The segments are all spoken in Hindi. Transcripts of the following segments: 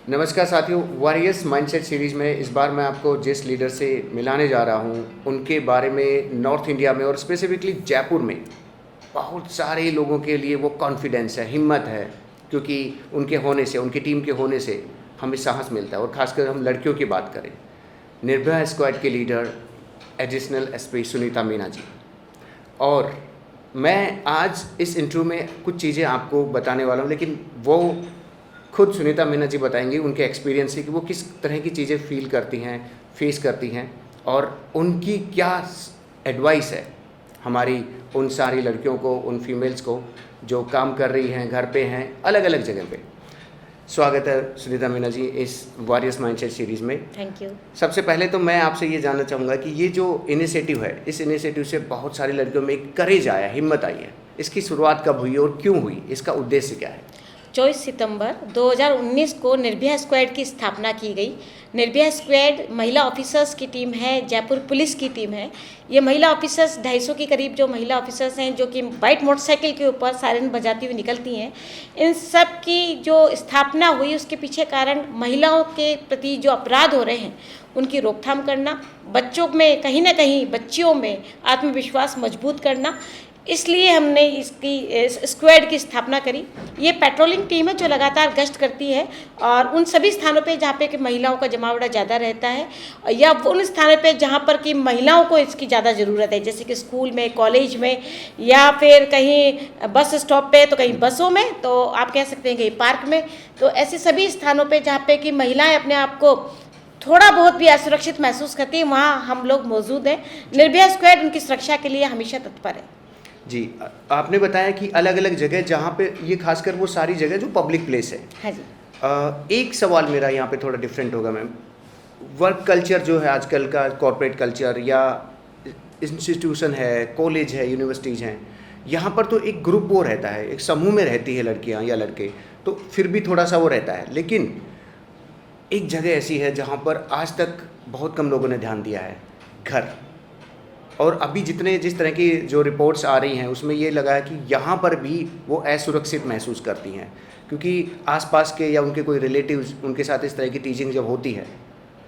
नमस्कार साथियों, वॉरियर्स माइंडसेट सीरीज़ में इस बार मैं आपको जिस लीडर से मिलाने जा रहा हूँ उनके बारे में नॉर्थ इंडिया में और स्पेसिफिकली जयपुर में बहुत सारे लोगों के लिए वो कॉन्फिडेंस है, हिम्मत है, क्योंकि उनके होने से, उनकी टीम के होने से हमें साहस मिलता है। और ख़ासकर हम लड़कियों की बात करें, निर्भया स्क्वाड के leader additional SP Sunita Meena ji. और मैं आज इस इंटरव्यू में कुछ चीज़ें आपको बताने वाला हूँ, लेकिन वो खुद सुनीता मीना जी बताएंगी उनके एक्सपीरियंस से कि वो किस तरह की चीज़ें फील करती हैं, फेस करती हैं, और उनकी क्या एडवाइस है हमारी उन सारी लड़कियों को, उन फीमेल्स को जो काम कर रही हैं, घर पे हैं, अलग अलग जगह पे। स्वागत है सुनीता मीना जी इस वॉरियर्स माइंडसेट सीरीज़ में। Thank you. सबसे पहले तो मैं आपसे ये जानना चाहूँगा कि ये जो इनिशिएटिव है, इस इनिशिएटिव से बहुत सारी लड़कियों में एक करेज आया, हिम्मत आई है। इसकी शुरुआत कब हुई और क्यों हुई, इसका उद्देश्य क्या है? 24 सितंबर 2019 को निर्भया स्क्वाड की स्थापना की गई। निर्भया स्क्वाड महिला ऑफिसर्स की टीम है, जयपुर पुलिस की टीम है। ये महिला ऑफिसर्स 250 के करीब जो महिला ऑफिसर्स हैं, जो कि वाइट मोटरसाइकिल के ऊपर सायरन बजाती हुई निकलती हैं। इन सब की जो स्थापना हुई उसके पीछे कारण महिलाओं के प्रति जो अपराध हो रहे हैं उनकी रोकथाम करना, बच्चों में कहीं ना कहीं बच्चियों में आत्मविश्वास मजबूत करना, इसलिए हमने इसकी स्क्वाड की स्थापना करी। ये पेट्रोलिंग टीम है जो लगातार गश्त करती है और उन सभी स्थानों पे जहाँ पे कि महिलाओं का जमावड़ा ज़्यादा रहता है, या उन स्थानों पे जहाँ पर कि महिलाओं को इसकी ज़्यादा ज़रूरत है, जैसे कि स्कूल में, कॉलेज में, या फिर कहीं बस स्टॉप पे, तो कहीं बसों में, तो आप कह सकते हैं कहीं पार्क में। तो ऐसे सभी स्थानों पर जहाँ पे कि महिलाएँ अपने आप को थोड़ा बहुत भी असुरक्षित महसूस करती हैं, वहाँ हम लोग मौजूद हैं। निर्भया स्क्वाड उनकी सुरक्षा के लिए हमेशा तत्पर है। जी, आपने बताया कि अलग अलग जगह जहाँ पे, ये खासकर वो सारी जगह जो पब्लिक प्लेस है। हाँ जी। एक सवाल मेरा यहाँ पे थोड़ा डिफरेंट होगा मैम। वर्क कल्चर जो है आजकल का, कॉर्पोरेट कल्चर या इंस्टीट्यूशन है, कॉलेज है, यूनिवर्सिटीज़ हैं, यहाँ पर तो एक ग्रुप वो रहता है, एक समूह में रहती है लड़कियाँ या लड़के, तो फिर भी थोड़ा सा वो रहता है। लेकिन एक जगह ऐसी है जहाँ पर आज तक बहुत कम लोगों ने ध्यान दिया है, घर। और अभी जिस तरह की जो रिपोर्ट्स आ रही हैं उसमें ये लगा है कि यहाँ पर भी वो असुरक्षित महसूस करती हैं, क्योंकि आसपास के या उनके कोई रिलेटिव्स उनके साथ इस तरह की टीचिंग जब होती है,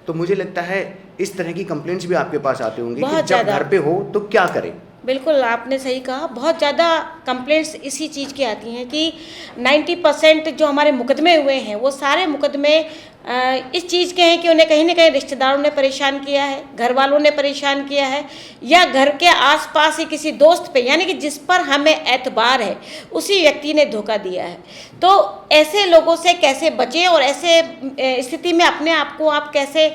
तो मुझे लगता है इस तरह की कंप्लेंट्स भी आपके पास आते होंगे कि जब घर पे हो तो क्या करें। बिल्कुल, आपने सही कहा। बहुत ज़्यादा कंप्लेंट्स इसी चीज़ की आती हैं कि 90% जो हमारे मुकदमे हुए हैं वो सारे मुकदमे इस चीज़ के हैं कि उन्हें कहीं ना कहीं रिश्तेदारों ने परेशान किया है, घर वालों ने परेशान किया है, या घर के आसपास ही किसी दोस्त पे, यानी कि जिस पर हमें एतबार है उसी व्यक्ति ने धोखा दिया है। तो ऐसे लोगों से कैसे बचें और ऐसे स्थिति में अपने आप को आप कैसे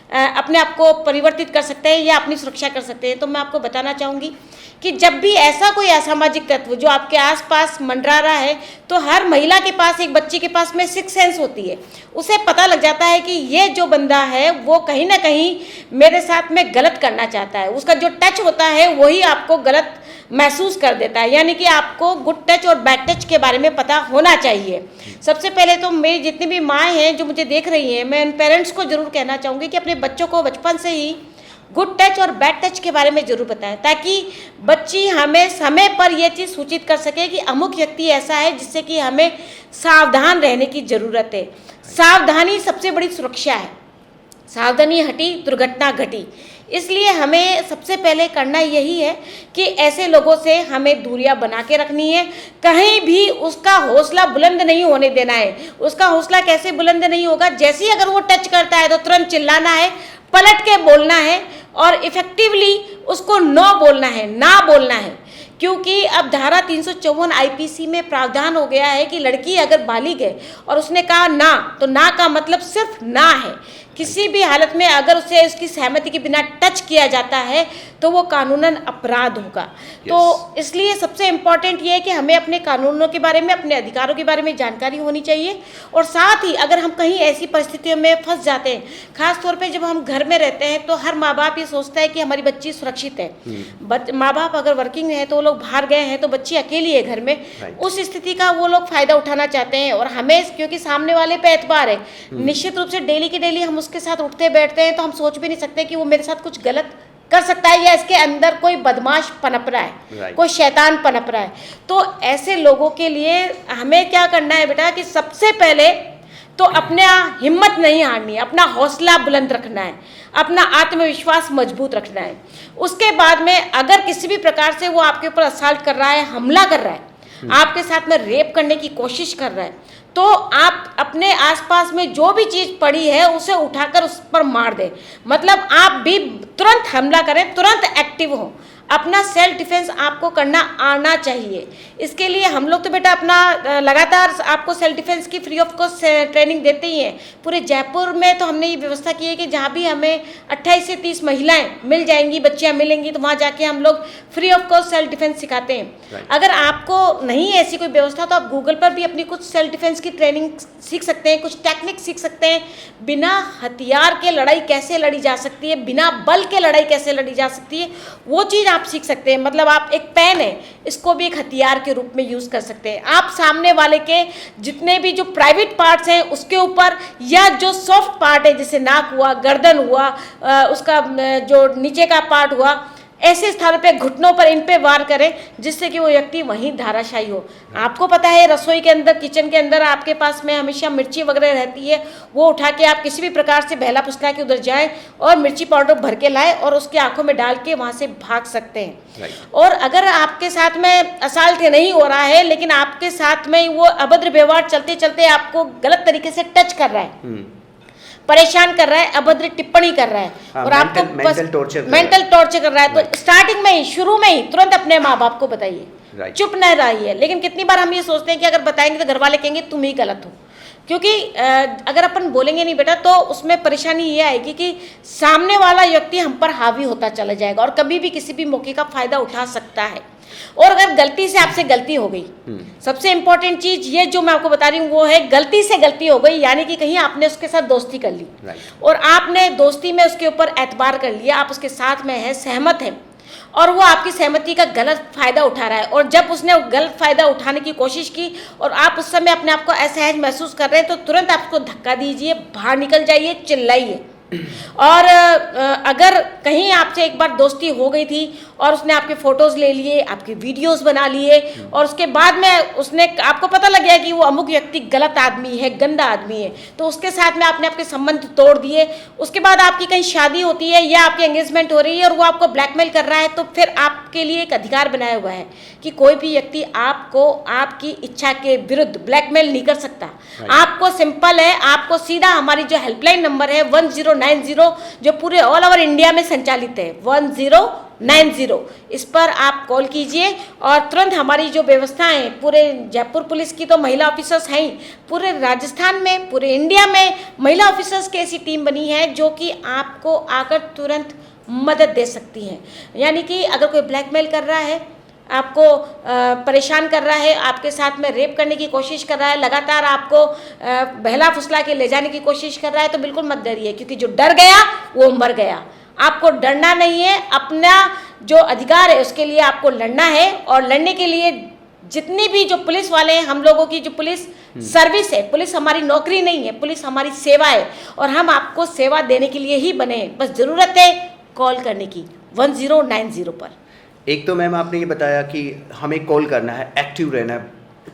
अपने आप को परिवर्तित कर सकते हैं या अपनी सुरक्षा कर सकते हैं, तो मैं आपको बताना चाहूँगी कि जब भी ऐसा कोई असामाजिक तत्व जो आपके आसपास मंडरा रहा है, तो हर महिला के पास, एक बच्ची के पास में सिक्स सेंस होती है। उसे पता लग जाता है कि ये जो बंदा है वो कहीं ना कहीं मेरे साथ में गलत करना चाहता है। उसका जो टच होता है वही आपको गलत महसूस कर देता है, यानी कि आपको गुड टच और बैड टच के बारे में पता होना चाहिए। सबसे पहले तो मेरी जितनी भी माएँ हैं जो मुझे देख रही हैं, मैं उन पेरेंट्स को ज़रूर कहना चाहूँगी कि अपने बच्चों को बचपन से ही गुड टच और बैड टच के बारे में जरूर बताएं, ताकि बच्ची हमें समय पर यह चीज़ सूचित कर सके कि अमुक व्यक्ति ऐसा है जिससे कि हमें सावधान रहने की ज़रूरत है। सावधानी सबसे बड़ी सुरक्षा है। सावधानी हटी दुर्घटना घटी। इसलिए हमें सबसे पहले करना यही है कि ऐसे लोगों से हमें दूरियां बना के रखनी है। कहीं भी उसका हौसला बुलंद नहीं होने देना है। उसका हौसला कैसे बुलंद नहीं होगा? जैसे ही अगर वो टच करता है तो तुरंत चिल्लाना है, पलट के बोलना है और इफेक्टिवली उसको नो बोलना है, ना बोलना है। क्योंकि अब धारा 354 आईपीसी में प्रावधान हो गया है कि लड़की अगर बालिग है और उसने कहा ना, तो ना का मतलब सिर्फ ना है। किसी भी हालत में अगर उसे उसकी सहमति के बिना टच किया जाता है तो वो कानूनन अपराध होगा। तो इसलिए सबसे इम्पॉर्टेंट ये है कि हमें अपने कानूनों के बारे में, अपने अधिकारों के बारे में जानकारी होनी चाहिए। और साथ ही अगर हम कहीं ऐसी परिस्थितियों में फंस जाते हैं, खास तौर पे जब हम घर में रहते हैं, तो हर माँ बाप ये सोचता है कि हमारी बच्ची सुरक्षित है। माँ बाप अगर वर्किंग है तो वो लोग बाहर गए हैं तो बच्ची अकेली है घर में, उस स्थिति का वो लोग फ़ायदा उठाना चाहते हैं। और हमें, क्योंकि सामने वाले पे एतबार है, निश्चित रूप से डेली की डेली हम उसके साथ उठते बैठते हैं, तो हम सोच भी नहीं सकते कि वो मेरे साथ कुछ गलत कर सकता है या इसके अंदर कोई बदमाश पनप रहा है, कोई शैतान पनप रहा है। तो ऐसे लोगों के लिए हमें क्या करना है बेटा कि सबसे पहले तो अपना हिम्मत नहीं हारनी है, अपना हौसला बुलंद रखना है, अपना आत्मविश्वास मजबूत रखना है। उसके बाद में अगर किसी भी प्रकार से वो आपके ऊपर असल्ट कर रहा है, हमला कर रहा है, आपके साथ में रेप करने की कोशिश कर रहा है, तो आप अपने आसपास में जो भी चीज़ पड़ी है उसे उठाकर उस पर मार दें। मतलब आप भी तुरंत हमला करें, तुरंत एक्टिव हो। अपना सेल्फ डिफेंस आपको करना आना चाहिए। इसके लिए हम लोग तो बेटा अपना लगातार आपको सेल्फ डिफेंस की फ्री ऑफ कॉस्ट ट्रेनिंग देते ही हैं। पूरे जयपुर में तो हमने ये व्यवस्था की है कि जहाँ भी हमें 28 से 30 महिलाएं मिल जाएंगी, बच्चियाँ मिलेंगी, तो वहाँ जाके हम लोग free of cost self defence सिखाते हैं। अगर आपको नहीं है ऐसी कोई व्यवस्था तो आप गूगल पर भी अपनी कुछ सेल्फ डिफेंस की ट्रेनिंग सीख सकते हैं, कुछ टेक्निक सीख सकते हैं। बिना हथियार के लड़ाई कैसे लड़ी जा सकती है, बिना बल के लड़ाई कैसे लड़ी जा सकती है, वो चीज़ आप सीख सकते हैं। मतलब आप एक पेन है, इसको भी एक हथियार के रूप में यूज़ कर सकते हैं। आप सामने वाले के जितने भी जो प्राइवेट पार्ट्स हैं उसके ऊपर, या जो सॉफ्ट पार्ट है जैसे नाक हुआ, गर्दन हुआ, उसका जो नीचे का पार्ट हुआ, ऐसे स्थानों पे घुटनों पर इन पे वार करें जिससे कि वो व्यक्ति वहीं धाराशायी हो। आपको पता है रसोई के अंदर, किचन के अंदर आपके पास में हमेशा मिर्ची वगैरह रहती है, वो उठा के आप किसी भी प्रकार से बहला फुसला के उधर जाएं और मिर्ची पाउडर भर के लाएं और उसकी आंखों में डाल के वहाँ से भाग सकते हैं। और अगर आपके साथ में असल्ट नहीं हो रहा है लेकिन आपके साथ में वो अभद्र व्यवहार चलते चलते आपको गलत तरीके से टच कर रहा है, परेशान कर रहा है, अभद्र टिप्पणी कर रहा है, और आपको मेंटल टॉर्चर कर रहा है, तो स्टार्टिंग में ही, शुरू में ही तुरंत अपने माँ बाप को बताइए। चुप न रहिए। लेकिन कितनी बार हम ये सोचते हैं कि अगर बताएंगे तो घर वाले कहेंगे तुम ही गलत हो, क्योंकि अगर अपन बोलेंगे नहीं बेटा तो उसमें परेशानी ये आएगी कि सामने वाला व्यक्ति हम पर हावी होता चला जाएगा और कभी भी किसी भी मौके का फायदा उठा सकता है। और अगर गलती से आपसे गलती हो गई, सबसे इंपॉर्टेंट चीज ये जो मैं आपको बता रही हूँ वो है, गलती से गलती हो गई यानी कि कहीं आपने उसके साथ दोस्ती कर ली और आपने दोस्ती में उसके ऊपर एतबार कर लिया, आप उसके साथ में हैं, सहमत हैं, और वो आपकी सहमति का गलत फायदा उठा रहा है, और जब उसने गलत फायदा उठाने की कोशिश की और आप उस समय अपने आप को असहज महसूस कर रहे हैं, तो तुरंत आप उसको धक्का दीजिए, बाहर निकल जाइए, चिल्लाइए। और अगर कहीं आपसे एक बार दोस्ती हो गई थी और उसने आपके फोटोज ले लिए, आपके वीडियोस बना लिए, और उसके बाद में उसने, आपको पता लग गया कि वो अमुक व्यक्ति गलत आदमी है, गंदा आदमी है, तो उसके साथ में आपने आपके संबंध तोड़ दिए। उसके बाद आपकी कहीं शादी होती है या आपकी एंगेजमेंट हो रही है और वो आपको ब्लैकमेल कर रहा है, तो फिर आपके लिए एक अधिकार बनाया हुआ है कि कोई भी व्यक्ति आपको आपकी इच्छा के विरुद्ध ब्लैकमेल नहीं कर सकता। आपको सिंपल है, आपको सीधा हमारी जो हेल्पलाइन नंबर है 1090, जो पूरे ऑल ओवर इंडिया में संचालित है, 1090, इस पर आप कॉल कीजिए और तुरंत हमारी जो व्यवस्थाएं, पूरे जयपुर पुलिस की तो महिला ऑफिसर्स हैं ही, पूरे राजस्थान में, पूरे इंडिया में महिला ऑफिसर्स की ऐसी टीम बनी है जो कि आपको आकर तुरंत मदद दे सकती हैं। यानी कि अगर कोई ब्लैकमेल कर रहा है, आपको परेशान कर रहा है, आपके साथ में रेप करने की कोशिश कर रहा है, लगातार आपको बहला फुसला के ले जाने की कोशिश कर रहा है, तो बिल्कुल मत डरिए, क्योंकि जो डर गया वो मर गया। आपको डरना नहीं है, अपना जो अधिकार है उसके लिए आपको लड़ना है, और लड़ने के लिए जितनी भी जो पुलिस वाले हैं, हम लोगों की जो पुलिस सर्विस है, पुलिस हमारी नौकरी नहीं है, पुलिस हमारी सेवा है, और हम आपको सेवा देने के लिए ही बने हैं। बस ज़रूरत है कॉल करने की 1090 पर। एक तो मैम आपने ये बताया कि हमें कॉल करना है, एक्टिव रहना है,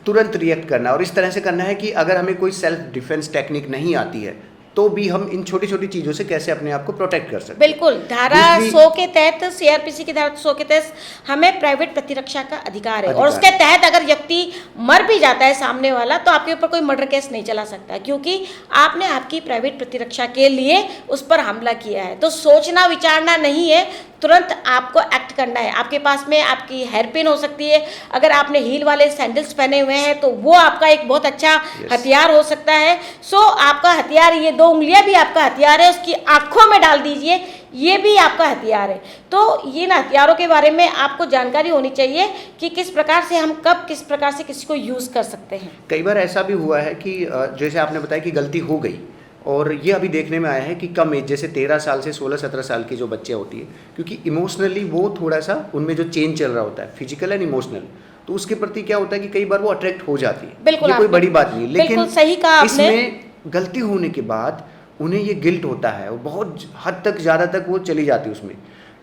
तुरंत रिएक्ट करना है, और इस तरह से करना है कि अगर हमें कोई सेल्फ डिफेंस टेक्निक नहीं आती है तो भी हम इन छोटी छोटी चीज़ों से कैसे अपने आप को प्रोटेक्ट कर सकते हैं। बिल्कुल, धारा 100 के तहत, सीआरपीसी की धारा 100 के तहत हमें प्राइवेट प्रतिरक्षा का अधिकार है, और उसके तहत अगर व्यक्ति मर भी जाता है सामने वाला, तो आपके ऊपर कोई मर्डर केस नहीं चला सकता, क्योंकि आपने आपकी प्राइवेट प्रतिरक्षा के लिए उस पर हमला किया है। तो सोचना विचारना नहीं है, तुरंत आपको एक्ट करना है। आपके पास में आपकी हेयर पिन हो सकती है, अगर आपने हील वाले सैंडल्स पहने हुए हैं तो वो आपका एक बहुत अच्छा हथियार हो सकता है। सो आपका हथियार, ये 2 उंगलियां भी आपका हथियार है, उसकी आंखों में डाल दीजिए, ये भी आपका हथियार है। तो ये ना, हथियारों के बारे में आपको जानकारी होनी चाहिए कि किस प्रकार से हम कब किस प्रकार से किसी को यूज़ कर सकते हैं। कई बार ऐसा भी हुआ है कि जैसे आपने बताया कि गलती हो गई, और ये अभी देखने में आया है कि कम एज, जैसे 13 साल से 16-17 साल की जो बच्चे होती है, क्योंकि इमोशनली वो थोड़ा सा उनमें जो चेंज चल रहा होता है, फिजिकल एंड इमोशनल, तो उसके प्रति क्या होता है कि कई बार वो अट्रैक्ट हो जाती है। बिल्कुल, ये कोई बड़ी बात नहीं, लेकिन सही कहा आपने। इसमें गलती होने के बाद उन्हें ये गिल्ट होता है और बहुत हद तक, ज़्यादा तक वो चली जाती है उसमें।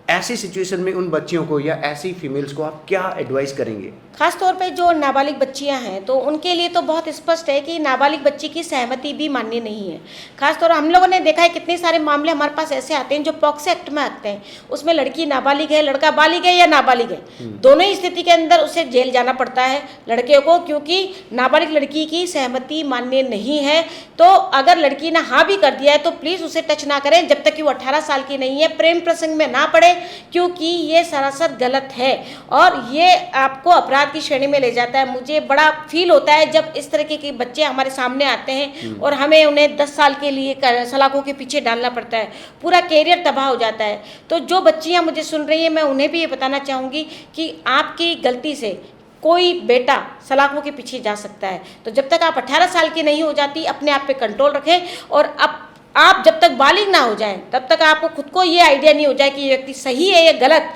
ऐसी सिचुएशन में उन बच्चियों को या ऐसी फीमेल्स को आप क्या एडवाइस करेंगे? खास तौर पे जो नाबालिग बच्चियां हैं तो उनके लिए तो बहुत स्पष्ट है कि नाबालिग बच्ची की सहमति भी मान्य नहीं है। खास तौर हम लोगों ने देखा है कितने सारे मामले हमारे पास ऐसे आते हैं जो पॉक्सो एक्ट में आते हैं, उसमें लड़की नाबालिग है, लड़का बालिग है या नाबालिग है, दोनों ही स्थिति के अंदर उसे जेल जाना पड़ता है लड़के को, क्योंकि नाबालिग लड़की की सहमति मान्य नहीं है। तो अगर लड़की ने हाँ भी कर दिया है तो प्लीज़ उसे टच ना करें जब तक कि वो 18 साल की नहीं है, प्रेम प्रसंग में ना पड़े, क्योंकि ये सरासर गलत है और ये आपको अपराध की श्रेणी में ले जाता है। मुझे बड़ा फील होता है जब इस तरह के बच्चे हमारे सामने आते हैं और हमें उन्हें 10 साल के लिए सलाखों के पीछे डालना पड़ता है, पूरा कैरियर तबाह हो जाता है। तो जो बच्चियां मुझे सुन रही हैं, मैं उन्हें भी ये बताना चाहूँगी कि आपकी गलती से कोई बेटा सलाखों के पीछे जा सकता है। तो जब तक आप 18 साल की नहीं हो जाती, अपने आप पे कंट्रोल रखें और आप जब तक बालिग ना हो जाएं तब तक आपको खुद को ये आइडिया नहीं हो जाए कि ये व्यक्ति सही है या गलत,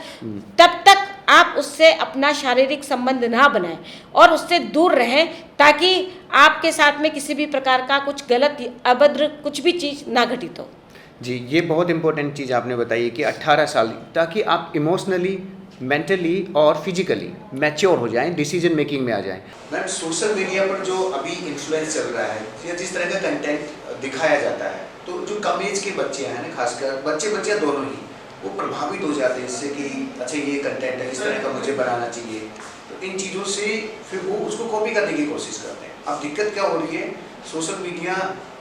तब तक आप उससे अपना शारीरिक संबंध ना बनाएं और उससे दूर रहें, ताकि आपके साथ में किसी भी प्रकार का कुछ गलत अभद्र कुछ भी चीज़ ना घटित हो। जी, ये बहुत इंपॉर्टेंट चीज़ आपने बताई कि 18 साल, ताकि आप इमोशनली, मेंटली और फिजिकली मैच्योर हो जाएं, डिसीजन मेकिंग में आ जाएं। मैम, सोशल मीडिया पर जो अभी इन्फ्लुएंस चल रहा है या जिस तरह का कंटेंट दिखाया जाता है, तो जो कम एज के बच्चे हैं ना, खासकर बच्चे बच्चियाँ दोनों ही, वो प्रभावित हो जाते हैं इससे कि अच्छा ये कंटेंट है, इस तरह का मुझे बनाना चाहिए। तो इन चीज़ों से फिर वो उसको कॉपी करने की कोशिश करते हैं। अब दिक्कत क्या हो रही है, सोशल मीडिया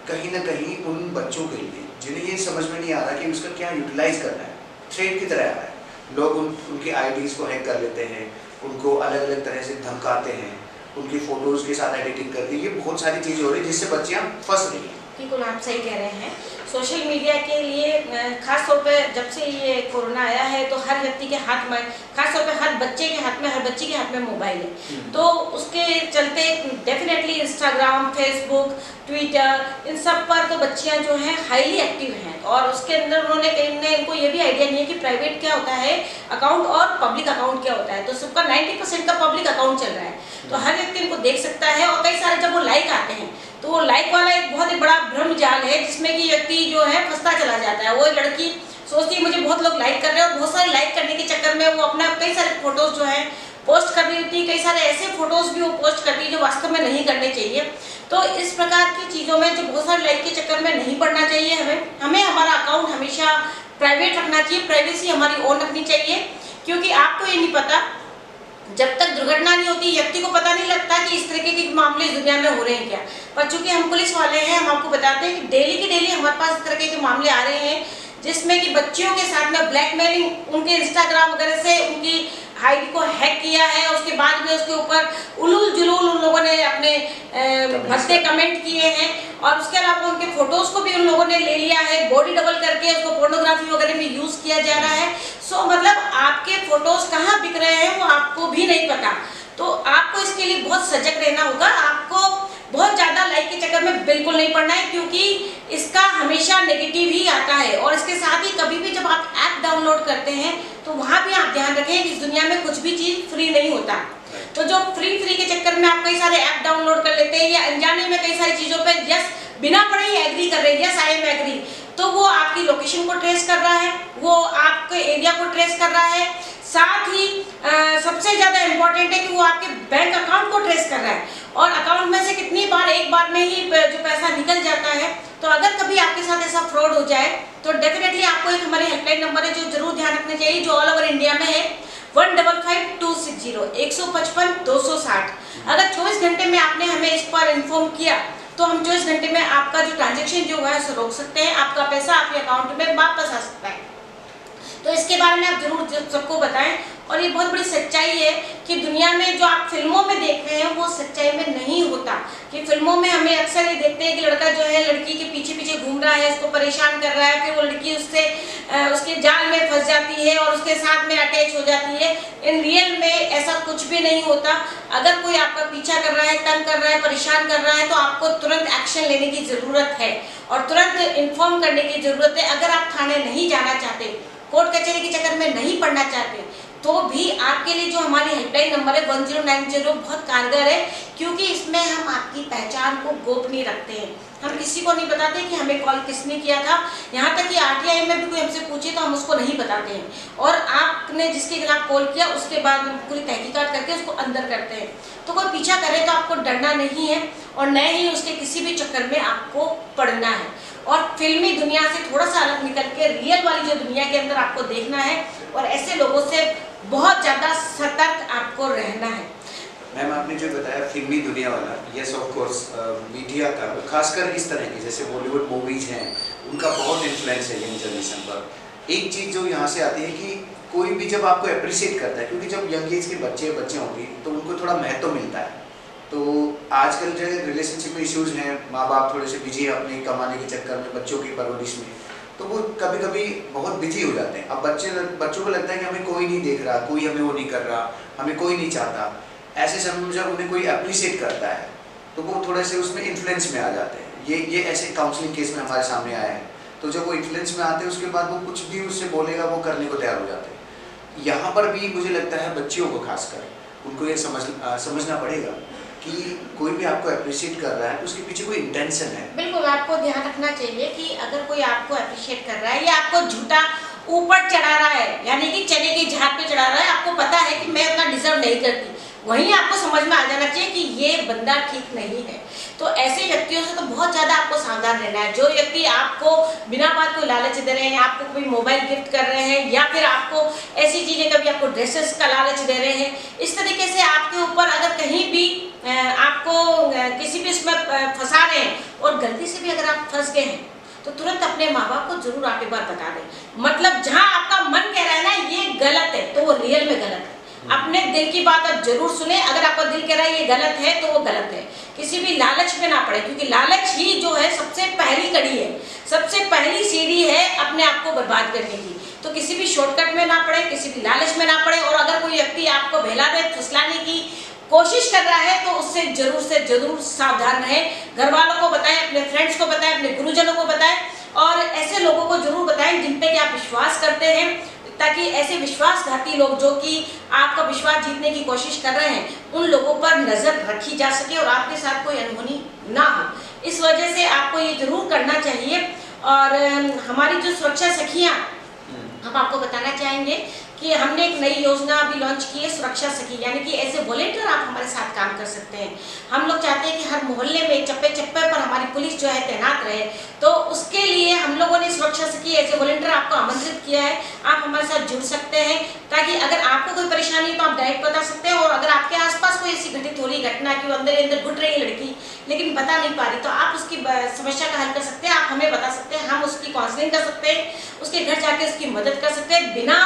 कहीं ना कहीं उन बच्चों के लिए जिन्हें ये समझ में नहीं आ रहा कि उसका क्या यूटिलाइज करना है, थ्रेड की तरह आ रहा है। लोग उनकी आईडीज़ को हैक कर लेते हैं, उनको अलग अलग तरह से धमकाते हैं, उनकी फ़ोटोज़ के साथ एडिटिंग करके, ये बहुत सारी चीज़ें हो रही है जिससे बच्चियाँ फंस रही हैं। बिल्कुल आप सही कह रहे हैं। सोशल मीडिया के लिए खास तौर पे जब से ये कोरोना आया है तो हर व्यक्ति के हाथ में, खास तौर पे हर बच्चे के हाथ में, हर बच्ची के हाथ में मोबाइल है। तो उसके चलते डेफिनेटली इंस्टाग्राम, फेसबुक, ट्विटर, इन सब पर तो बच्चियां जो हैं हाईली एक्टिव हैं और उसके अंदर इनको ये भी आइडिया नहीं है कि प्राइवेट क्या होता है अकाउंट और पब्लिक अकाउंट क्या होता है। तो सबका 90% का पब्लिक अकाउंट चल रहा है, तो हर व्यक्ति इनको देख सकता है और कई सारे जब वो लाइक आते हैं तो वो लाइक वाला एक बहुत ही बड़ा भ्रम जाल है जिसमें कि व्यक्ति जो है फंसता चला जाता है। वो लड़की सोचती है मुझे बहुत लोग लाइक कर रहे हैं और बहुत सारे लाइक करने के चक्कर में वो अपना कई सारे फोटोज जो है पोस्ट कर रही होती है, कई सारे ऐसे फोटोज भी वो पोस्ट करती है जो वास्तव में नहीं करने चाहिए। तो इस प्रकार की चीज़ों में जो बहुत सारे लाइक के चक्कर में नहीं पड़ना चाहिए। हमें हमारा अकाउंट हमेशा प्राइवेट रखना चाहिए, प्राइवेसी हमारी ऑन रखनी चाहिए, क्योंकि आपको ये नहीं पता, जब तक दुर्घटना नहीं होती व्यक्ति को पता नहीं लगता कि इस तरीके के मामले इस दुनिया में हो रहे हैं क्या। पर चूंकि हम पुलिस वाले हैं, हम आपको बताते हैं कि डेली की डेली हमारे पास इस तरह के मामले आ रहे हैं जिसमें कि बच्चियों के साथ में ब्लैकमेलिंग, उनके इंस्टाग्राम वगैरह से उनकी आईडी को हैक किया है और उसके बाद में उसके ऊपर उलूल जुलूल उन लोगों ने अपने भद्दे कमेंट किए हैं और उसके अलावा उनके फोटोज को भी उन लोगों ने ले लिया है, बॉडी डबल करके उसको पोर्नोग्राफी वगैरह में यूज किया जा रहा है। सो मतलब आपके फोटोज कहाँ बिक रहे हैं वो आपको भी नहीं पता। तो आपको इसके लिए बहुत सजग रहना होगा, आपको बहुत ज़्यादा लाइक के चक्कर में बिल्कुल नहीं पड़ना है, क्योंकि इसका हमेशा नेगेटिव ही आता है। और इसके साथ ही कभी भी जब आप ऐप डाउनलोड करते हैं तो वहाँ भी आप ध्यान रखें कि इस दुनिया में कुछ भी चीज़ फ्री नहीं होता। तो जो फ्री के चक्कर में आप कई सारे ऐप डाउनलोड कर लेते हैं या अनजाने में कई सारी चीज़ों पर यस बिना पढ़े ही एग्री कर रहे हैं, यस आई एम एग्री, तो वो आपकी लोकेशन को ट्रेस कर रहा है, वो आपके एरिया को ट्रेस कर रहा है, साथ ही सबसे ज़्यादा इम्पोर्टेंट है कि वो आपके बैंक अकाउंट को ट्रेस कर रहा है और अकाउंट में से कितनी बार एक बार में ही जो पैसा निकल जाता है। तो अगर कभी आपके साथ ऐसा फ्रॉड हो जाए तो डेफिनेटली आपको एक हमारे हेल्पलाइन नंबर है जो जरूर ध्यान रखना चाहिए, जो ऑल ओवर इंडिया में है 155260 155 260। अगर 24 घंटे में आपने हमें इस पर इन्फॉर्म किया तो हम 24 घंटे में आपका जो ट्रांजेक्शन जो है उसे रोक सकते हैं, आपका पैसा आपके अकाउंट में वापस आ सकता है। तो इसके बारे में आप जरूर सबको बताएं। और ये बहुत बड़ी सच्चाई है कि दुनिया में जो आप फिल्मों में देख रहे हैं वो सच्चाई में नहीं होता। कि फिल्मों में हमें अक्सर ये देखते हैं कि लड़का जो है लड़की के पीछे पीछे घूम रहा है, उसको परेशान कर रहा है, फिर वो लड़की उससे उसके जाल में फंस जाती है और उसके साथ में अटैच हो जाती है। इन रियल में ऐसा कुछ भी नहीं होता। अगर कोई आपका पीछा कर रहा है, तंग कर रहा है, परेशान कर रहा है, तो आपको तुरंत एक्शन लेने की ज़रूरत है और तुरंत इन्फॉर्म करने की ज़रूरत है। अगर आप थाने नहीं जाना चाहते, कोर्ट कचहरी के चक्कर में नहीं पड़ना चाहते, तो भी आपके लिए जो हमारी हेल्पलाइन नंबर है 1090 बहुत कारगर है, क्योंकि इसमें हम आपकी पहचान को गोपनीय रखते हैं। हम किसी को नहीं बताते कि हमें कॉल किसने किया था, यहाँ तक कि आरटीआई में भी कोई हमसे पूछे तो हम उसको नहीं बताते हैं। और आपने जिसके खिलाफ कॉल किया उसके बाद पूरी तहकीकात करके उसको अंदर करते हैं। तो कोई पीछा करे तो आपको डरना नहीं है और न ही उसके किसी भी चक्कर में आपको पड़ना है। और फिल्मी दुनिया से थोड़ा सा अलग निकल के रियल वाली जो दुनिया के अंदर आपको देखना है और ऐसे लोगों से बहुत ज़्यादा सतर्क आपको रहना है। मैम आपने जो बताया फिल्मी दुनिया वाला, यस ऑफ कोर्स मीडिया का खासकर इस तरह की जैसे बॉलीवुड मूवीज हैं उनका बहुत इन्फ्लुएंस है यंग जनरेशन पर। एक चीज़ जो यहाँ से आती है कि कोई भी जब आपको अप्रिशिएट करता है, क्योंकि जब यंग एज के बच्चे होंगे तो उनको थोड़ा महत्व मिलता है। तो आजकल जो रिलेशनशिप में इश्यूज हैं, माँ बाप थोड़े से बिजी है अपने कमाने के चक्कर में बच्चों की परवरिश में, तो वो कभी कभी बहुत बिजी हो जाते हैं। अब बच्चों को लगता है कि हमें कोई नहीं देख रहा, कोई हमें वो नहीं कर रहा, हमें कोई नहीं चाहता। ऐसे समय में जब उन्हें कोई अप्रिशिएट करता है तो वो थोड़े से उसमें इन्फ्लुएंस में आ जाते हैं। ये ऐसे काउंसलिंग केस में हमारे सामने आए हैं। तो जब वो इन्फ्लुएंस में आते हैं उसके बाद वो कुछ भी उससे बोलेगा वो करने को तैयार हो जाते हैं। यहाँ पर भी मुझे लगता है बच्चियों को खासकर उनको ये समझना पड़ेगा कि कोई भी आपको अप्रिशिएट कर रहा है तो उसके पीछे कोई इंटेंशन है। बिल्कुल, आपको ध्यान रखना चाहिए कि अगर कोई आपको अप्रिशिएट कर रहा है या आपको झूठा ऊपर चढ़ा रहा है, यानी कि चने की झाड़ पे चढ़ा रहा है, आपको पता है कि मैं उतना डिजर्व नहीं करती, वहीं आपको समझ में आ जाना चाहिए कि ये बंदा ठीक नहीं है। तो ऐसे व्यक्तियों से तो बहुत ज़्यादा आपको सावधान रहना है। जो व्यक्ति आपको बिना बात कोई लालच दे रहे हैं, आपको कोई मोबाइल गिफ्ट कर रहे हैं या फिर आपको ऐसी चीज़ें, कभी आपको ड्रेसेस का लालच दे रहे हैं, इस तरीके से आपके ऊपर अगर कहीं भी आपको किसी भी इसमें फंसा रहे हैं और गलती से भी अगर आप फंस गए हैं तो तुरंत अपने माँ बाप को जरूर आप एक बार बता दें। मतलब जहाँ आपका मन कह रहा है ना ये गलत है, तो वो रियल में गलत है। अपने दिल की बात आप जरूर सुने। अगर आपका दिल कह रहा है ये गलत है तो वो गलत है। किसी भी लालच में ना पड़े, क्योंकि लालच ही जो है सबसे पहली कड़ी है, सबसे पहली सीढ़ी है अपने आप को बर्बाद करने की। तो किसी भी शॉर्टकट में ना पड़े, किसी भी लालच में ना पड़े। और अगर कोई व्यक्ति आपको बहलाने फुसलाने की कोशिश कर रहा है तो उससे जरूर सावधान रहें। घर वालों को बताएं, अपने फ्रेंड्स को बताएं, अपने गुरुजनों को बताएं और ऐसे लोगों को जरूर बताएं जिन पे कि आप विश्वास करते हैं, ताकि ऐसे विश्वासघाती लोग जो कि आपका विश्वास जीतने की कोशिश कर रहे हैं उन लोगों पर नज़र रखी जा सके और आपके साथ कोई अनहोनी ना हो। इस वजह से आपको ये जरूर करना चाहिए। और हमारी जो सुरक्षा सखियाँ, हम आपको बताना चाहेंगे कि हमने एक नई योजना अभी लॉन्च की है, सुरक्षा सखी, यानी कि ऐसे वॉलेंटियर आप हमारे साथ काम कर सकते हैं। हम लोग चाहते हैं कि हर मोहल्ले में चप्पे चप्पे पर हमारी पुलिस जो है तैनात रहे, तो उसके लिए हम लोगों ने सुरक्षा सखी ऐसे वॉलेंटियर आपको आमंत्रित किया है। आप हमारे साथ जुड़ सकते हैं ताकि अगर आपको कोई परेशानी है तो आप डायरेक्ट बता सकते हैं। और अगर आपके आसपास कोई ऐसी घटित हो रही घटना कि वो अंदर घुट रही लड़की लेकिन बता नहीं पा रही, तो आप उसकी समस्या का हल कर सकते हैं। आप हमें बता सकते हैं, हम उसकी काउंसलिंग कर सकते हैं, उसके घर जाके उसकी मदद कर सकते हैं। बिना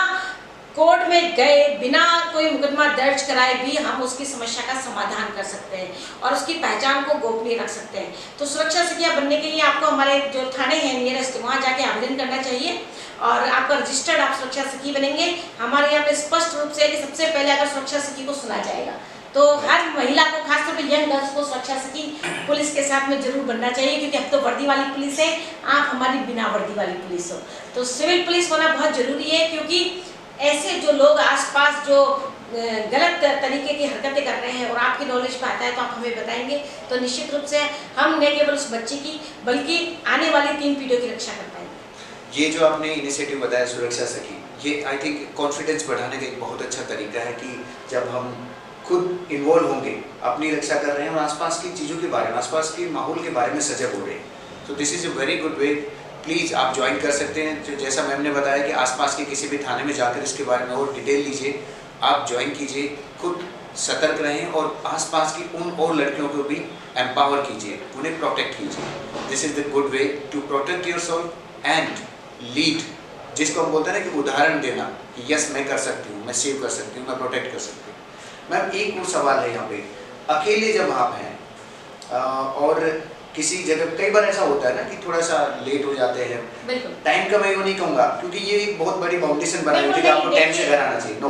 कोर्ट में गए, बिना कोई मुकदमा दर्ज कराए भी हम उसकी समस्या का समाधान कर सकते हैं और उसकी पहचान को गोपनीय रख सकते हैं। तो सुरक्षा सखिया बनने के लिए आपको हमारे जो थाने हैं नियरेस्ट, वहाँ जाके आवेदन करना चाहिए और आपका रजिस्टर्ड आप सुरक्षा सखी बनेंगे। हमारे यहाँ पे स्पष्ट रूप से कि सबसे पहले अगर सुरक्षा सखी को सुना जाएगा तो हर महिला को, खासतौर पर यंग गर्ल्स को सुरक्षा सखी पुलिस के साथ में जरूर बनना चाहिए, क्योंकि अब तो वर्दी वाली पुलिस है, आप हमारी बिना वर्दी वाली पुलिस हो। तो सिविल पुलिस होना बहुत जरूरी है, क्योंकि ऐसे जो लोग आसपास जो गलत तरीके की हरकतें कर रहे हैं और आपकी नॉलेज में आता है तो आप हमें बताएंगे, तो निश्चित रूप से हम न केवल उस बच्चे की बल्कि आने वाली 3 पीढ़ियों की रक्षा कर पाएंगे। ये जो आपने इनिशिएटिव बताया सुरक्षा सखी, ये आई थिंक कॉन्फिडेंस बढ़ाने का एक बहुत अच्छा तरीका है कि जब हम खुद इन्वॉल्व होंगे, अपनी रक्षा कर रहे हैं और आसपास की चीज़ों के बारे में, आसपास के माहौल के बारे में सजग हो रहे हैं, तो this is a very good way. Please आप ज्वाइन कर सकते हैं। जैसा मैम ने बताया कि आसपास के किसी भी थाने में जाकर इसके बारे में और डिटेल लीजिए, आप ज्वाइन कीजिए, खुद सतर्क रहें और आसपास की उन और लड़कियों को भी एम्पावर कीजिए, उन्हें प्रोटेक्ट कीजिए। This is the good way to protect yourself and lead, जिसको हम बोलते हैं ना कि उदाहरण देना कि यस मैं कर सकती हूँ, मैं सेव कर सकती हूँ, मैं प्रोटेक्ट कर सकती हूँ। मैम एक और सवाल है यहाँ पे, अकेले जब आप हैं और किसी जगह, कई बार ऐसा होता है ना कि थोड़ा सा लेट हो जाते हैं, टाइम का मैं वो नहीं कहूँगा क्योंकि ये एक बहुत बड़ी बाउंडेशन बनाई होती है कि आपको टाइम से घर आना चाहिए। नो,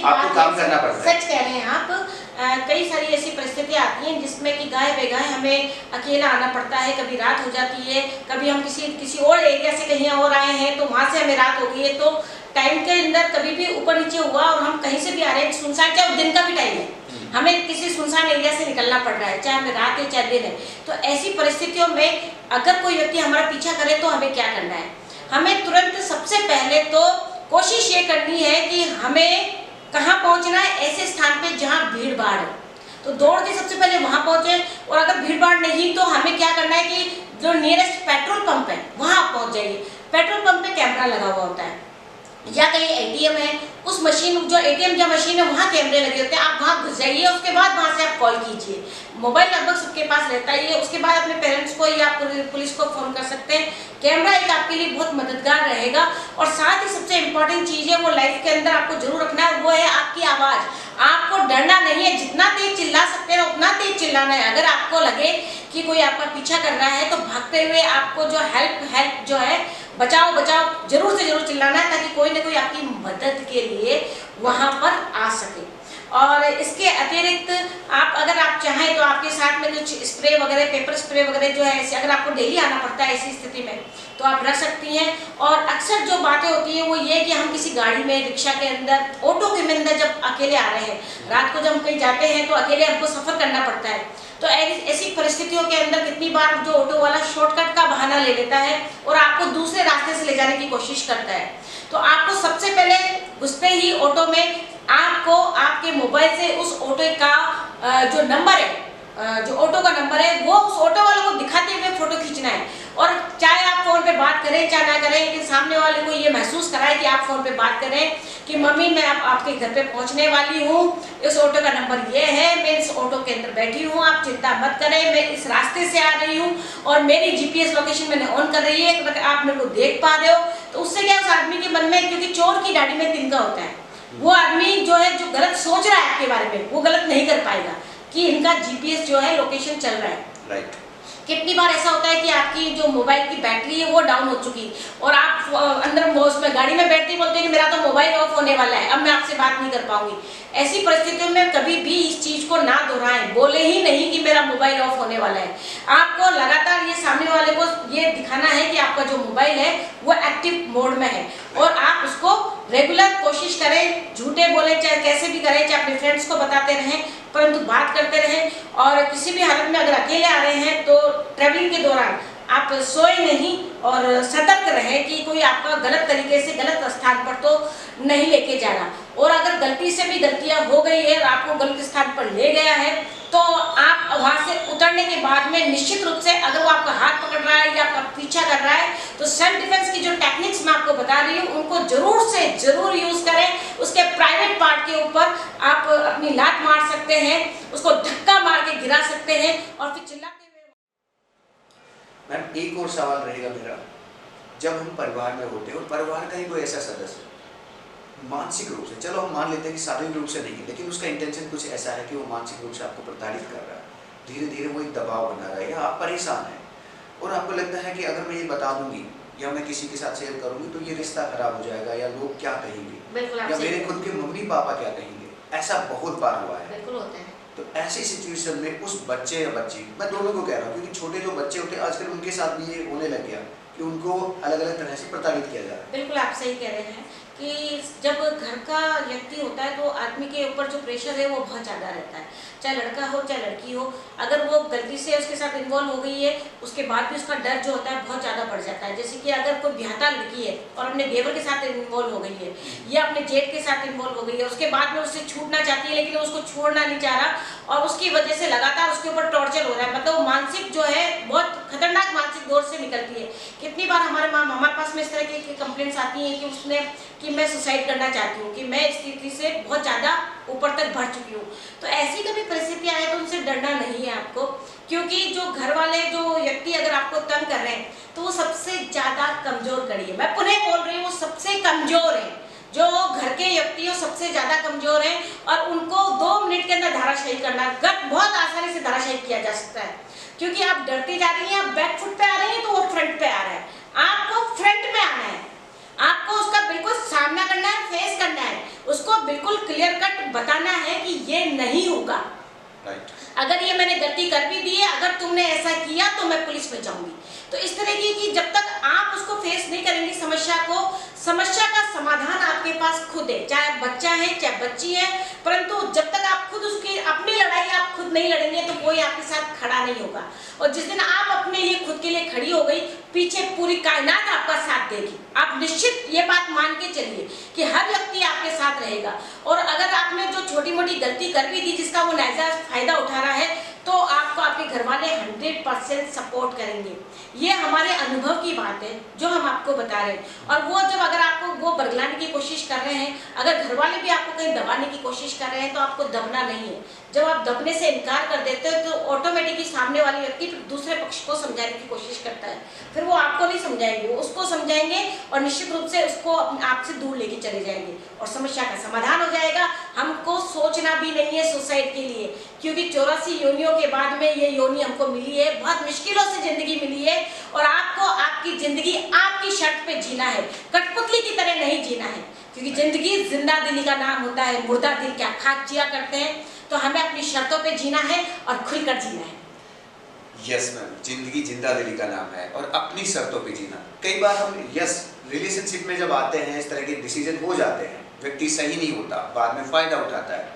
आपको काम करना पड़ता है। सच कह रहे हैं आप, कई सारी ऐसी परिस्थितियाँ आती हैं जिसमें कि गाय बेगाय हमें अकेला आना पड़ता है। कभी रात हो जाती है, कभी हम किसी और एरिया से कहीं और आए हैं तो वहाँ से हमें रात हो गई है, तो टाइम के अंदर कभी भी ऊपर नीचे हुआ और हम कहीं से भी आ रहे हैं सुनसान, चाहे दिन का भी टाइम है, हमें किसी सुनसान एरिया से निकलना पड़ रहा है, चाहे हमें रात है चाहे दिन है, तो ऐसी परिस्थितियों में अगर कोई व्यक्ति हमारा पीछा करे तो हमें क्या करना है? हमें तुरंत सबसे पहले तो कोशिश ये करनी है कि हमें कहाँ पहुँचना है, ऐसे स्थान पे जहाँ भीड़ भाड़ हो, तो दौड़ के सबसे पहले वहाँ पहुँचे। और अगर भीड़ भाड़ नहीं तो हमें क्या करना है कि जो नियरेस्ट पेट्रोल पंप है वहाँ आप पहुँच जाइए। पेट्रोल पंप पे कैमरा लगा हुआ होता है, या कहीं एटीएम है, उस मशीन जो एटीएम जो मशीन है वहाँ कैमरे लगे होते हैं, आप वहाँ घुस जाइए, उसके बाद वहाँ से आप कॉल कीजिए। मोबाइल लगभग सबके पास रहता ही है, उसके बाद अपने पेरेंट्स को या पुलिस को फ़ोन कर सकते हैं। कैमरा एक आपके लिए बहुत मददगार रहेगा। और साथ ही सबसे इम्पोर्टेंट चीज़ है वो लाइफ के अंदर आपको जरूर रखना है, वो है आपकी आवाज़। आपको डरना नहीं है, जितना तेज चिल्ला सकते हैं उतना तेज चिल्लाना है। अगर आपको लगे कि कोई आपका पीछा कर रहा है तो भागते हुए आपको जो हेल्प जो है बचाओ जरूर से जरूर चिल्लाना है, ताकि कोई ना कोई आपकी मदद के लिए वहाँ पर आ सके। और इसके अतिरिक्त अगर आप चाहें तो आपके साथ में कुछ स्प्रे वगैरह, पेपर स्प्रे वगैरह जो है, ऐसे अगर आपको डेली आना पड़ता है ऐसी स्थिति में तो आप रख सकती हैं। और अक्सर जो बातें होती हैं वो ये कि हम किसी गाड़ी में, रिक्शा के अंदर, ऑटो के अंदर जब अकेले आ रहे हैं, रात को जब हम कहीं जाते हैं तो अकेले हमको सफ़र करना पड़ता है, तो ऐसी परिस्थितियों के अंदर कितनी बार जो ऑटो वाला शॉर्टकट का बहाना ले लेता है और आपको दूसरे रास्ते से ले जाने की कोशिश करता है। तो आपको सबसे पहले घुसते ही ऑटो में आपको आपके मोबाइल से उस ऑटो का जो नंबर है, जो ऑटो का नंबर है, वो उस ऑटो वाले को दिखाते हुए फोटो खींचना है। और चाहे आप फ़ोन पे बात करें चाहे ना करें, लेकिन सामने वाले को ये महसूस कराएं कि आप फ़ोन पे बात करें कि मम्मी मैं आपके घर पे पहुंचने वाली हूँ, इस ऑटो का नंबर ये है, मैं इस ऑटो के अंदर बैठी हूँ, आप चिंता मत करें, मैं इस रास्ते से आ रही हूँ और मेरी जीपीएस लोकेशन मैंने ऑन कर रही है, तो आप मेरे को देख पा रहे हो। तो उससे क्या उस आदमी के मन में, क्योंकि चोर की दाढ़ी में तिनका होता है, वो आदमी जो है जो गलत सोच रहा है आपके बारे में वो गलत नहीं कर पाएगा कि इनका जीपीएस जो है लोकेशन चल रहा है। राइट। कितनी बार ऐसा होता है कि आपकी जो मोबाइल की बैटरी है वो डाउन हो चुकी और आप अंदर उसमें गाड़ी में बैठते ही बोलते हैं कि मेरा तो मोबाइल ऑफ होने वाला है, अब मैं आपसे बात नहीं कर पाऊंगी। ऐसी परिस्थितियों में कभी भी इस चीज़ को ना दोहराएं, बोले ही नहीं कि मेरा मोबाइल ऑफ होने वाला है। आपको लगातार ये सामने वाले को ये दिखाना है कि आपका जो मोबाइल है वो एक्टिव मोड में है और आप उसको रेगुलर कोशिश करें, झूठे बोले चाहे कैसे भी करें, चाहे अपने फ्रेंड्स को बताते रहें, परंतु बात करते रहें। और किसी भी हालत में अगर अकेले आ रहे हैं तो ट्रैवलिंग के दौरान आप सोए नहीं और सतर्क रहें कि कोई आपका गलत तरीके से गलत स्थान पर तो नहीं लेके जाना। और अगर गलती से भी गलतियां हो गई है और आपको गलत स्थान पर ले गया है तो आप वहाँ से उतरने के बाद में निश्चित रूप से अगर वो आपका हाथ पकड़ रहा है या आपका पीछा कर रहा है तो सेल्फ डिफेंस की जो टेक्निक्स मैं आपको बता रही हूँ उनको जरूर से जरूर यूज करें। उसके प्राइवेट पार्ट के ऊपर आप अपनी लात मार सकते हैं, उसको धक्का मार के गिरा सकते हैं और फिर चिल्लाते हुए। मैम एक और सवाल रहेगा मेरा, जब हम परिवार में होते हैं और परिवार का ही कोई ऐसा सदस्य मानसिक रूप से, चलो हम मान लेते हैं कि शारीरिक रूप से नहीं, लेकिन उसका इंटेंशन कुछ ऐसा है कि वो मानसिक रूप से आपको प्रताड़ित कर रहा है, धीरे धीरे वो एक दबाव बना रहा है या आप परेशान हैं और आपको लगता है कि अगर मैं ये बता दूंगी या मैं किसी के साथ शेयर करूंगी तो ये रिश्ता खराब हो जाएगा या लोग क्या कहेंगे या मेरे खुद के मम्मी पापा क्या कहेंगे, ऐसा बहुत बार हुआ है। बिल्कुल होता है। तो ऐसी सिचुएशन में उस बच्चे या बच्ची, मैं दोनों को कह रहा हूँ क्योंकि छोटे जो बच्चे होते हैं आजकल उनके साथ भी ये होने लग गया कि उनको अलग अलग तरह से प्रताड़ित किया जा रहा है। बिल्कुल आप सही कह रहे हैं कि जब घर का व्यक्ति होता है तो आदमी के ऊपर जो प्रेशर है वो बहुत ज़्यादा रहता है, चाहे लड़का हो चाहे लड़की हो। अगर वो गलती से उसके साथ इन्वॉल्व हो गई है उसके बाद भी उसका डर जो होता है बहुत ज़्यादा बढ़ जाता है। जैसे कि अगर कोई ब्याहता लड़की है और अपने देवर के साथ इन्वॉल्व हो गई है या अपने जेठ के साथ इन्वॉल्व हो गई है, उसके बाद में उससे छूटना चाहती है लेकिन उसको छोड़ना नहीं चाह रहा और उसकी वजह से लगातार उसके ऊपर टॉर्चर हो रहा है, मतलब मानसिक जो है बहुत खतरनाक मानसिक दौर से निकलती है। कितनी बार हमारे पास में इस तरह की कंप्लेंट्स आती हैं कि मैं सुसाइड करना चाहती हूँ, कि मैं इस स्थिति से बहुत ज़्यादा ऊपर तक बढ़ चुकी हूँ। तो ऐसी कभी परिस्थिति आए तो उनसे डरना नहीं है आपको, क्योंकि जो घर वाले जो व्यक्ति अगर आपको तंग कर रहे हैं तो वो सबसे ज़्यादा कमज़ोर कड़ी है। मैं पुनः बोल रही हूँ, वो सबसे कमज़ोर है, जो घर के व्यक्ति हो सबसे ज़्यादा कमज़ोर हैं और उनको 2 मिनट के अंदर धाराशायी करना बहुत आसानी से धाराशायी किया जा सकता है। क्योंकि आप डरती जा रही हैं, आप बैक फुट पे आ रही हैं तो वो फ्रंट पे आ रहा है, आपको फ्रंट में आना है, आपको उसका बिल्कुल सामना करना है, फेस करना है, उसको बिल्कुल क्लियर कट बताना है कि ये नहीं होगा। राइट। अगर ये मैंने गलती कर भी दी है, अगर तुमने ऐसा किया तो मैं पुलिस में जाऊंगी। तो इस तरह की जब तक आप उसको फेस नहीं करेंगे समस्या को, समस्या का समाधान आपके पास खुद है, चाहे बच्चा है चाहे बच्ची है, परंतु जब तक आप खुद उसकी अपनी लड़ाई आप खुद नहीं लड़ेंगे तो कोई आपके साथ खड़ा नहीं होगा। और जिस दिन आप अपने लिए खुद के लिए खड़ी हो गई, पीछे पूरी कायनात आपका साथ देगी। आप निश्चित ये बात मान के चलिए कि हर व्यक्ति आपके साथ रहेगा। और अगर आपने जो छोटी मोटी गलती कर भी दी जिसका वो नाजायज फायदा उठा रहा है, तो आपको आपके घर वाले 100% सपोर्ट करेंगे। ये हमारे अनुभव की बात है जो हम आपको बता रहे हैं। और वो जब अगर आपको वो बरगलाने की कोशिश कर रहे हैं, अगर घर वाले भी आपको कहीं दबाने की कोशिश कर रहे हैं, तो आपको दबना नहीं है। जब आप दबने से इनकार कर देते हो तो ऑटोमेटिकली सामने वाले व्यक्ति फिर दूसरे पक्ष को समझाने की कोशिश करता है। फिर वो आपको नहीं समझाएंगे, वो उसको समझाएंगे और निश्चित रूप से उसको आपसे दूर लेके चले जाएंगे और समस्या का समाधान हो जाएगा। हमको सोचना भी नहीं है सुसाइड के लिए, क्योंकि 84 योनियों के बाद में ये योनि हमको मिली है, बहुत मुश्किलों से जिंदगी मिली है। और आपको आपकी जिंदगी आपकी शर्त पे जीना है, कठपुतली की तरह नहीं जीना है। क्योंकि जिंदगी जिंदा दिली का नाम होता है, मुर्दा दिल क्या खाक जिया करते हैं। तो हमें अपनी शर्तों पे जीना है और खुलकर जीना है। यस मैम, जिंदगी जिंदा दिली का नाम है और अपनी शर्तों पे जीना। कई बार हम रिलेशनशिप में जब आते हैं इस तरह के डिसीजन हो जाते हैं, व्यक्ति सही नहीं होता, बाद में फायदा उठाता है।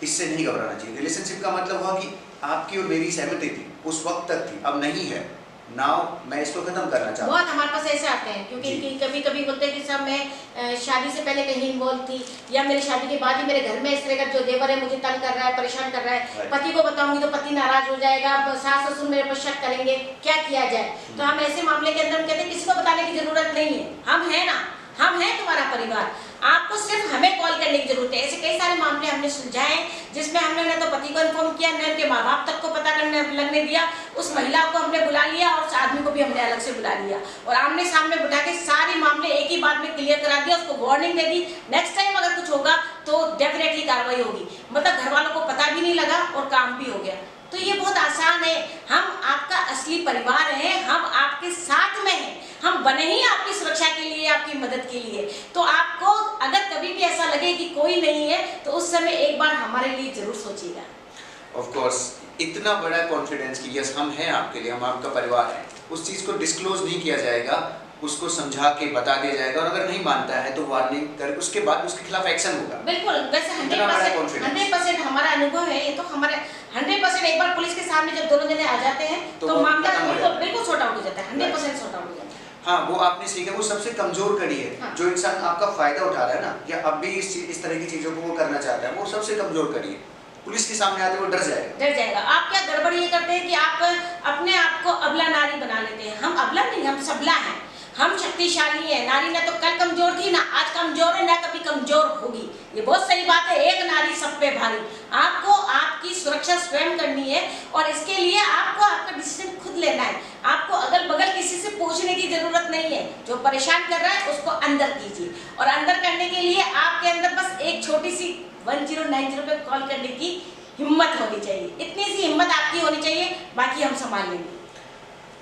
इससे नहीं घबराना चाहिए। रिलेशनशिप का मतलब हुआ कि आपकी और मेरी सहमति थी, उस वक्त तक थी, अब नहीं है। नाउ मैं इसको खत्म करना चाहता हूँ। बहुत हमारे पास ऐसे आते हैं, क्योंकि कभी कभी बोलते हैं कि सब मैं शादी से पहले कहीं इन्वॉल्व थी, या मेरी शादी के बाद ही मेरे घर में इस तरह का जो देवर है मुझे तंग कर रहा है, परेशान कर रहा है। पति को बताऊंगी तो पति नाराज हो जाएगा, सास ससुर मेरे पर शक करेंगे, क्या किया जाए। तो हम ऐसे मामले के अंदर हम कहते हैं किसी को बताने की जरूरत नहीं है, हम हैं ना, हम हैं तुम्हारा परिवार, आपको सिर्फ हमें कॉल करने की जरूरत है। ऐसे कई सारे मामले हमने सुलझाए जिसमें हमने न तो पति को इन्फॉर्म किया, न उनके माँ बाप तक को पता करने लगने दिया। उस महिला को हमने बुला लिया और उस आदमी को भी हमने अलग से बुला लिया और आमने सामने बिठा के सारे मामले एक ही बात में क्लियर करा दिया, उसको वार्निंग दे दी। नेक्स्ट टाइम अगर कुछ होगा तो डेफिनेटली कार्रवाई होगी। मतलब घर वालों को पता भी नहीं लगा और काम भी हो गया। तो ये बहुत आसान है। हम आपका असली परिवार हैं, हम आपके साथ में हैं, हम बने ही आपकी सुरक्षा के लिए, आपकी मदद के लिए। तो आपको अगर कभी भी ऐसा लगे कि कोई नहीं है तो उस समय एक बार हमारे लिए जरूर सोचिएगा। ऑफ कोर्स, इतना बड़ा कॉन्फिडेंस कि यस हम हैं आपके लिए, हम आपका परिवार हैं, उस चीज़ को डिस्क्लोज नहीं किया जाएगा, उसको समझा के बता दिया जाएगा। और अगर नहीं मानता है तो वार्निंग कर उसके बाद उसके खिलाफ एक्शन होगा। बिल्कुल, वैसे 100% हमारा अनुभव है। ये तो हमारे 100% एक बार पुलिस के सामने जब दोनों जने आ जाते हैं तो मामला बिल्कुल सॉर्ट आउट हो जाता है, 100% सॉर्ट आउट हो जाता है। हाँ, वो आपने सीखा, वो सबसे कमजोर कड़ी है। हाँ। जो इंसान आपका फायदा उठा रहा है ना, या अब भी इस तरह की चीजों को वो करना चाहता है, वो सबसे कमजोर कड़ी है। पुलिस के सामने आते वो डर जाएगा। आप क्या गड़बड़ ये करते हैं कि आप अपने आप को अबला नारी बना लेते हैं। हम अबला नहीं, हम सबला हैं, हम शक्तिशाली हैं। नारी ना तो कल कमजोर थी, ना आज कमजोर है, ना कभी कमजोर होगी। ये बहुत सही बात है, एक नारी सब पे भारी। आपको आपकी सुरक्षा स्वयं करनी है और इसके लिए आपको आपका डिसीजन खुद लेना है। आपको अगल बगल किसी से पूछने की जरूरत नहीं है। जो परेशान कर रहा है उसको अंदर कीजिए, और अंदर करने के लिए आपके अंदर बस एक छोटी सी 1090 पे कॉल करने की हिम्मत होनी चाहिए। इतनी सी हिम्मत आपकी होनी चाहिए, बाकी हम संभाल लेंगे।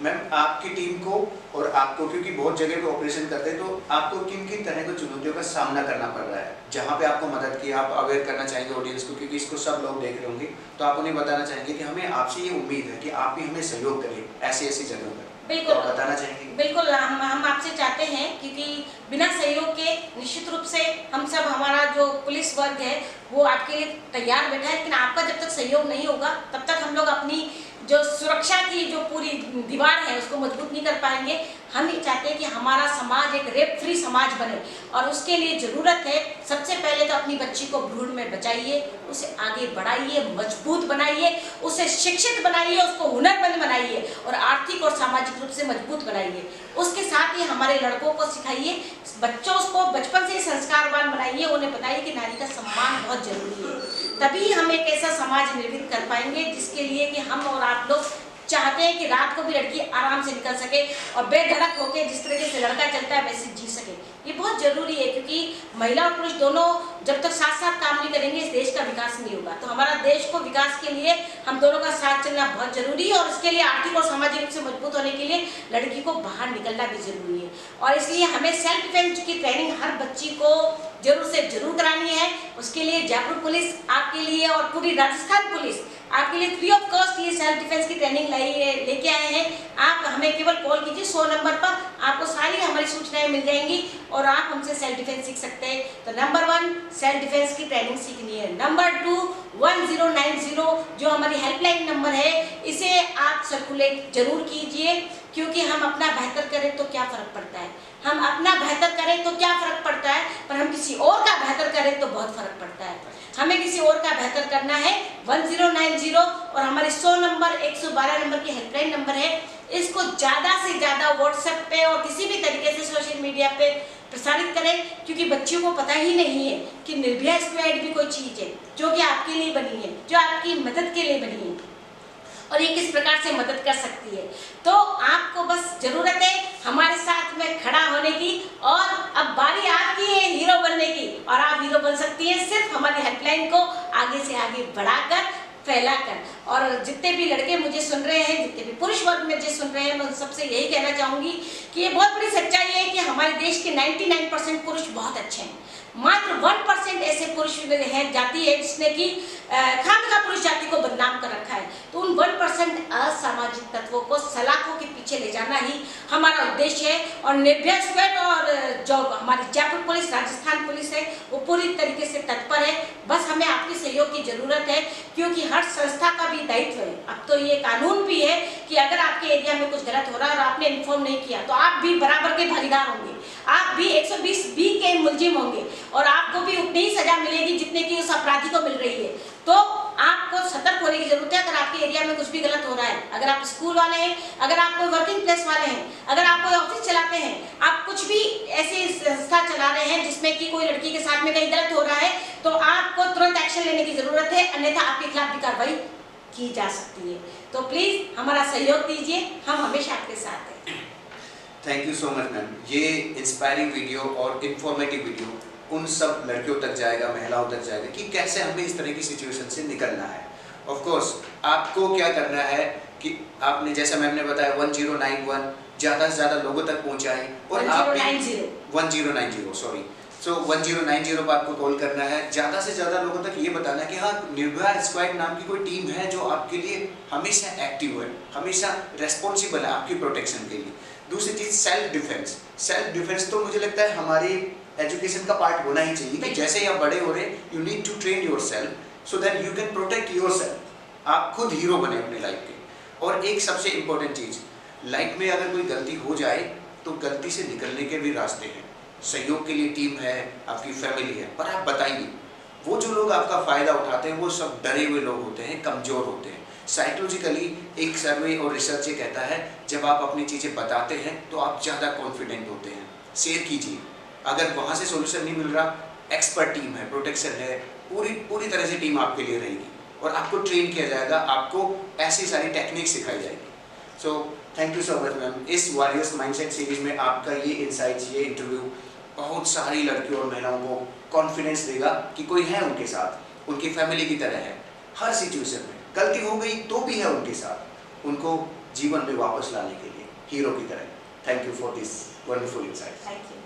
मैम, आपकी टीम को और आपको, क्योंकि बहुत जगह पे ऑपरेशन करते हैं, तो आपको किन किन तरह की चुनौतियों का सामना करना पड़ रहा है, जहाँ पे आपको मदद की आप अवेयर करना चाहेंगे ऑडियंस को, क्योंकि इसको सब लोग देख रहे होंगे, तो आप उन्हें बताना चाहेंगे कि हमें आपसे ये उम्मीद है कि आप भी हमें सहयोग करें ऐसी ऐसी जगहों पर। बिल्कुल, तो बताना चाहेंगे। बिल्कुल, हम आपसे चाहते हैं, क्योंकि बिना सहयोग के निश्चित रूप से हम सब, हमारा जो पुलिस वर्ग है वो आपके लिए तैयार बैठा है। लेकिन आपका जब तक सहयोग नहीं होगा तब तक हम लोग अपनी जो सुरक्षा की जो पूरी दीवार है उसको मजबूत नहीं कर पाएंगे। हम ये चाहते हैं कि हमारा समाज एक रेप फ्री समाज बने, और उसके लिए ज़रूरत है सबसे पहले तो अपनी बच्ची को भ्रूण में बचाइए, उसे आगे बढ़ाइए, मजबूत बनाइए, उसे शिक्षित बनाइए, उसको हुनरमंद बनाइए और आर्थिक और सामाजिक रूप से मजबूत बनाइए। उसके साथ ही हमारे लड़कों को सिखाइए, बच्चों को बचपन से ही संस्कारवान बनाइए, उन्हें बताइए कि नारी का सम्मान बहुत जरूरी है। तभी हम एक ऐसा समाज निर्मित कर पाएंगे जिसके लिए कि हम और आप लोग चाहते हैं कि रात को भी लड़की आराम से निकल सके और बेधड़क होकर जिस तरीके से लड़का चलता है वैसे जी सके। ये बहुत जरूरी है, क्योंकि महिला और पुरुष दोनों जब तक साथ साथ काम नहीं करेंगे इस देश का विकास नहीं होगा। तो हमारा देश को विकास के लिए हम दोनों का साथ चलना बहुत जरूरी है और इसके लिए आर्थिक और सामाजिक रूप से मजबूत होने के लिए लड़की को बाहर निकलना भी जरूरी है। और इसलिए हमें सेल्फ डिफेंस की ट्रेनिंग हर बच्ची को जरूर से जरूर करानी है। उसके लिए जयपुर पुलिस आपके लिए और पूरी राजस्थान पुलिस आपके लिए फ्री ऑफ कॉस्ट ये सेल्फ डिफेंस की ट्रेनिंग लेके आए हैं। आप हमें केवल कॉल कीजिए 100 नंबर पर, आपको सारी हमारी सूचनाएं मिल जाएंगी और आप हमसे सेल्फ डिफेंस सीख सकते हैं। तो नंबर 1 सेल्फ डिफेंस की ट्रेनिंग सीखनी है। नंबर 2 1090 जो हमारी हेल्पलाइन नंबर है, इसे आप सर्कुलेट जरूर कीजिए, क्योंकि हम अपना बेहतर करें तो क्या फ़र्क पड़ता है, हम अपना बेहतर करें तो क्या फ़र्क पड़ता है, पर हम किसी और का बेहतर करें तो बहुत फ़र्क पड़ता है। हमें किसी और का बेहतर करना है। 1090 और हमारे 100 नंबर 112 नंबर की हेल्पलाइन नंबर है। इसको ज़्यादा से ज़्यादा व्हाट्सएप पे और किसी भी तरीके से सोशल मीडिया पे प्रसारित करें, क्योंकि बच्चियों को पता ही नहीं है कि निर्भया स्क्वाड भी कोई चीज़ है जो कि आपके लिए बनी है, जो आपकी मदद के लिए बनी है और ये किस प्रकार से मदद कर सकती है। तो आपको बस ज़रूरत है हमारे साथ में खड़ा होने की और अब बारी आपकी है हीरो बनने की, और आप हीरो बन सकती हैं सिर्फ हमारी हेल्पलाइन को आगे से आगे बढ़ाकर, फैलाकर। और जितने भी लड़के मुझे सुन रहे हैं, जितने भी पुरुष वर्ग मुझे सुन रहे हैं, मैं उन सबसे यही कहना चाहूँगी कि ये बहुत बड़ी सच्चाई है कि हमारे देश के 99% पुरुष बहुत अच्छे हैं। मात्र 1% ऐसे पुरुष हैं, जाति है जिसने कि खामखा पुरुष जाति को बदनाम कर रखा है। तो उन 1% असामाजिक तत्वों को सलाखों के पीछे ले जाना ही हमारा उद्देश्य है। और निर्भया स्क्वाड और जो हमारी जयपुर पुलिस, राजस्थान पुलिस है, वो पूरी तरीके से तत्पर है। बस हमें आपके सहयोग की जरूरत है, क्योंकि हर संस्था का भी दायित्व है। अब तो ये कानून भी है कि अगर आपके एरिया में कुछ गलत हो रहा है और आपने इन्फॉर्म नहीं किया तो आप भी बराबर के भागीदार होंगे, आप भी 120B के मुलजिम होंगे और आपको भी उतनी ही सजा मिलेगी जितने की उस अपराधी को मिल रही है। तो आपको सतर्क होने की जरूरत है। अगर आपके एरिया में कुछ भी गलत हो रहा है, अगर आप स्कूल वाले हैं, अगर आप कोई वर्किंग प्लेस वाले हैं, अगर आप कोई ऑफिस चलाते हैं, आप कुछ भी ऐसी संस्था चला रहे हैं जिसमें कि कोई लड़की के साथ में कहीं गलत हो रहा है, तो आपको तुरंत एक्शन लेने की जरूरत है, अन्यथा आपके खिलाफ भी कार्रवाई की जा सकती है। तो प्लीज हमारा सहयोग दीजिए, हम हमेशा आपके साथ हैं। Thank you so much ma'am. ये इंस्पायरिंग वीडियो और इन्फॉर्मेटिव वीडियो उन सब लड़कियों तक जाएगा, महिलाओं तक जाएगा कि कैसे हमें इस तरह की सिचुएशन से निकलना है। ऑफ कोर्स आपको क्या करना है कि आपने जैसा मैम ने बताया 1091 ज़्यादा से ज़्यादा लोगों तक पहुँचाएं और आप 1090 सॉरी 1090 पर आपको कॉल करना है। ज़्यादा से ज़्यादा लोगों तक ये बताना है कि हाँ, निर्भया स्क्वाड नाम की कोई टीम है जो आपके लिए हमेशा एक्टिव है, हमेशा रेस्पॉन्सिबल है आपकी प्रोटेक्शन के लिए। दूसरी चीज़ सेल्फ डिफेंस। सेल्फ डिफेंस तो मुझे लगता है हमारी एजुकेशन का पार्ट होना ही चाहिए कि जैसे ही आप बड़े हो रहे हैं, you need to train yourself so that you can protect yourself. आप खुद हीरो बने अपने लाइफ के। और एक सबसे इम्पोर्टेंट चीज़, लाइफ में अगर कोई गलती हो जाए तो गलती से निकलने के भी रास्ते हैं। सहयोग के लिए टीम है, आपकी फैमिली है, पर आप बताइए वो जो लोग आपका फ़ायदा उठाते हैं वो सब डरे हुए लोग होते हैं, कमज़ोर होते हैं। साइकोलॉजिकली एक सर्वे और रिसर्च ये कहता है जब आप अपनी चीज़ें बताते हैं तो आप ज़्यादा कॉन्फिडेंट होते हैं। शेयर कीजिए, अगर वहाँ से सोल्यूशन नहीं मिल रहा, एक्सपर्ट टीम है, प्रोटेक्शन है, पूरी तरह से टीम आपके लिए रहेगी और आपको ट्रेन किया जाएगा, आपको ऐसी सारी टेक्निक सिखाई जाएगी। So thank you so much ma'am. इस वॉरियर्स माइंडसेट सीरीज में आपका ये इनसाइट्स, ये इंटरव्यू बहुत सारी लड़कियों और महिलाओं को कॉन्फिडेंस देगा कि कोई है उनके साथ, उनकी फैमिली की तरह है। हर सिचुएशन में गलती हो गई तो भी है उनके साथ, उनको जीवन में वापस लाने के लिए हीरो की तरह। Thank you for this wonderful insight. Thank you.